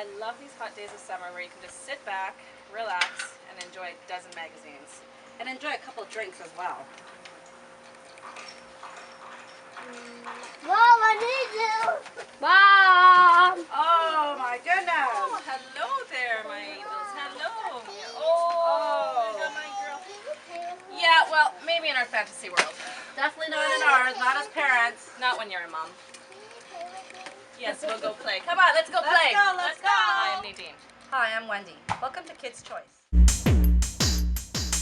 I love these hot days of summer where you can just sit back, relax, and enjoy a dozen magazines. And enjoy a couple of drinks as well. Mom, I need you. Mom. Oh my goodness. Oh, hello there, my angels. Hello. Oh, you're my girl. Yeah, well, maybe in our fantasy world. Definitely not in ours, not as parents. Not when you're a mom. Yes, we'll go play. Come on, let's go play. Let's go. Hi, I'm Nadine. Hi, I'm Wendy. Welcome to Kids' Choice.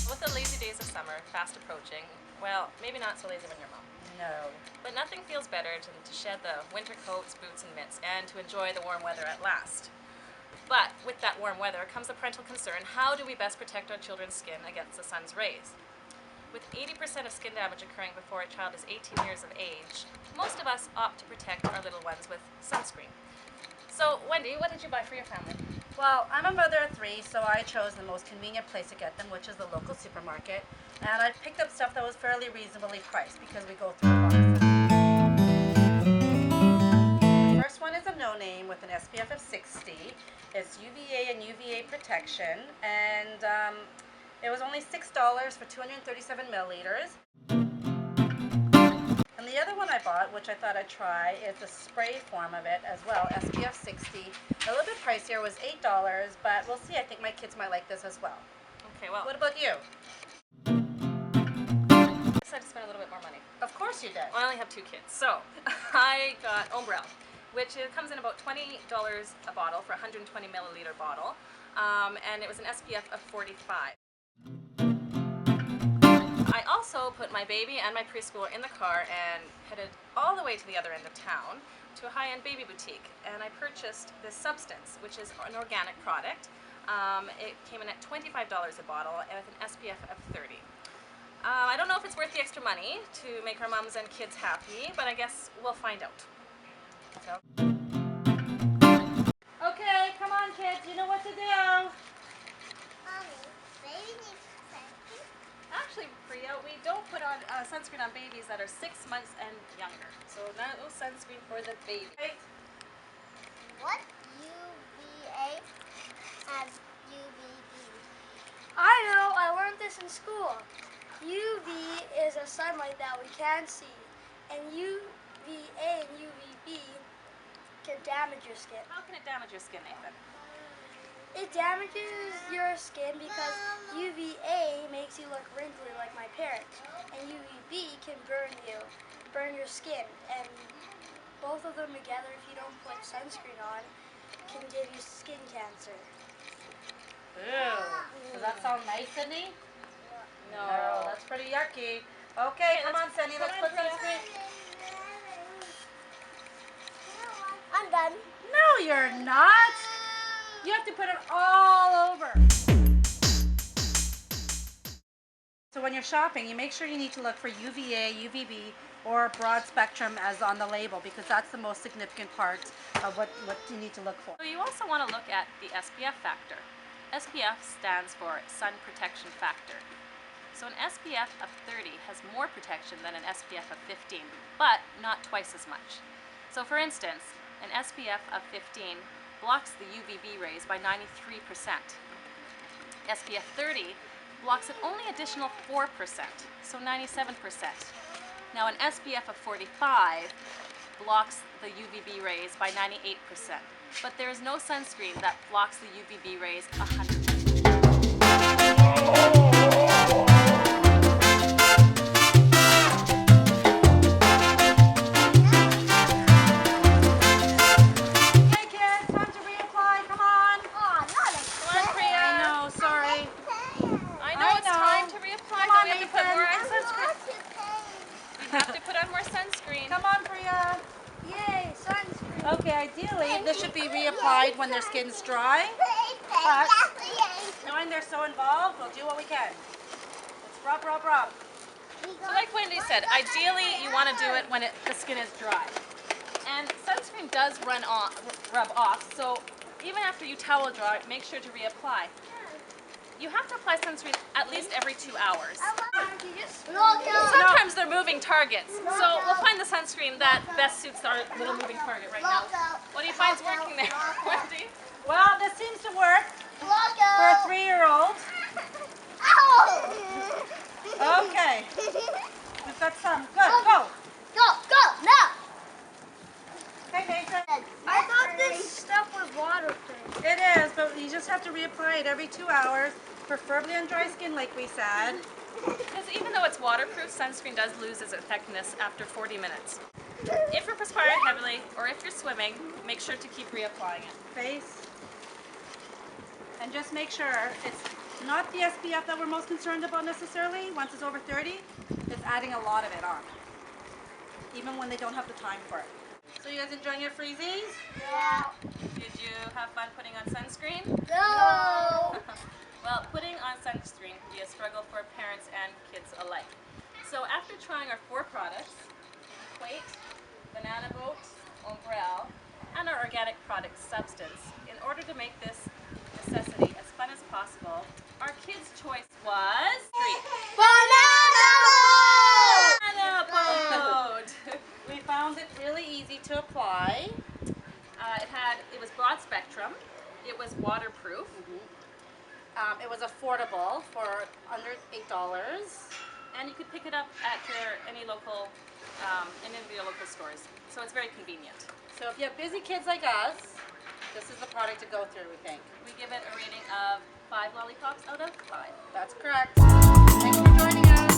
With the lazy days of summer fast approaching, well, maybe not so lazy when you're a mom. No. But nothing feels better than to shed the winter coats, boots, and mitts and to enjoy the warm weather at last. But with that warm weather comes the parental concern: how do we best protect our children's skin against the sun's rays? With 80% of skin damage occurring before a child is 18 years of age, most of us opt to protect our little ones with sunscreen. So, Wendy, what did you buy for your family? Well, I'm a mother of three, so I chose the most convenient place to get them, which is the local supermarket. And I picked up stuff that was fairly reasonably priced because we go through a lot of stuff. The first one is a no-name with an SPF of 60. It's UVA and UVA protection, and it was only $6 for 237 milliliters. And the other one I bought, which I thought I'd try, is the spray form of it as well, SPF 60. A little bit pricier, was $8, but we'll see. I think my kids might like this as well. Okay, well, What about you? I decided to spend a little bit more money. Of course you did. Well, I only have two kids, so I got Ombrelle, which comes in about $20 a bottle for a 120 milliliter bottle, and it was an SPF of 45. I also put my baby and my preschooler in the car and headed all the way to the other end of town to a high-end baby boutique, and I purchased this substance, which is an organic product. It came in at $25 a bottle with an SPF of 30. I don't know if it's worth the extra money to make our moms and kids happy, but I guess we'll find out. So. Okay, come on kids, you know what to do. Actually, Priya, we don't put on sunscreen on babies that are 6 months and younger. So no sunscreen for the baby. What UVA and UVB? I know, I learned this in school. UV is a sunlight that we can see, and UVA and UVB can damage your skin. How can it damage your skin, Nathan? It damages your skin because UVA makes you look wrinkly like my parents, and UVB can burn your skin, and both of them together, if you don't put sunscreen on, can give you skin cancer. Ew. Does that sound nice, Sydney? No. That's pretty yucky. Okay, come on, Sydney, let's put sunscreen. I'm done. No, you're not. You have to put it all over. So when you're shopping, you make sure you need to look for UVA, UVB, or broad spectrum as on the label, because that's the most significant part of what you need to look for. So you also want to look at the SPF factor. SPF stands for sun protection factor. So an SPF of 30 has more protection than an SPF of 15, but not twice as much. So for instance, an SPF of 15 blocks the UVB rays by 93%. SPF 30 blocks it only additional 4%, so 97%. Now an SPF of 45 blocks the UVB rays by 98%, but there is no sunscreen that blocks the UVB rays 100%. Okay, ideally, this should be reapplied when their skin's dry, but knowing they're so involved, we'll do what we can. Let's rub, rub, rub. So like Wendy said, ideally you want to do it when the skin is dry. And sunscreen does rub off, so even after you towel dry, make sure to reapply. You have to apply sunscreen at least every 2 hours. Sometimes they're moving targets, so we'll find the sunscreen that best suits our little moving target right now. What do you find's working there, Wendy? Well, just have to reapply it every 2 hours, preferably on dry skin like we said. Because even though it's waterproof, sunscreen does lose its effectiveness after 40 minutes. If you're perspiring heavily or if you're swimming, make sure to keep reapplying it. Face. And just make sure it's not the SPF that we're most concerned about necessarily. Once it's over 30, it's adding a lot of it on, even when they don't have the time for it. So you guys enjoying your freezies? Yeah. Did you have fun putting on sunscreen? No. Well, putting on sunscreen can be a struggle for parents and kids alike. So after trying our 4 products, Equate, Banana Boat, Ombrelle, and our organic product Substance, in order to make this necessity as fun as possible, our kids' choice was Banana boat. Banana Boat! We found it really easy to apply. It was broad spectrum, it was waterproof, It was affordable for under $8. and you could pick it up at any of your local stores. So it's very convenient. So if you have busy kids like us, this is the product to go through, we think. We give it a rating of 5 lollipops out of 5. That's correct. Thanks for joining us.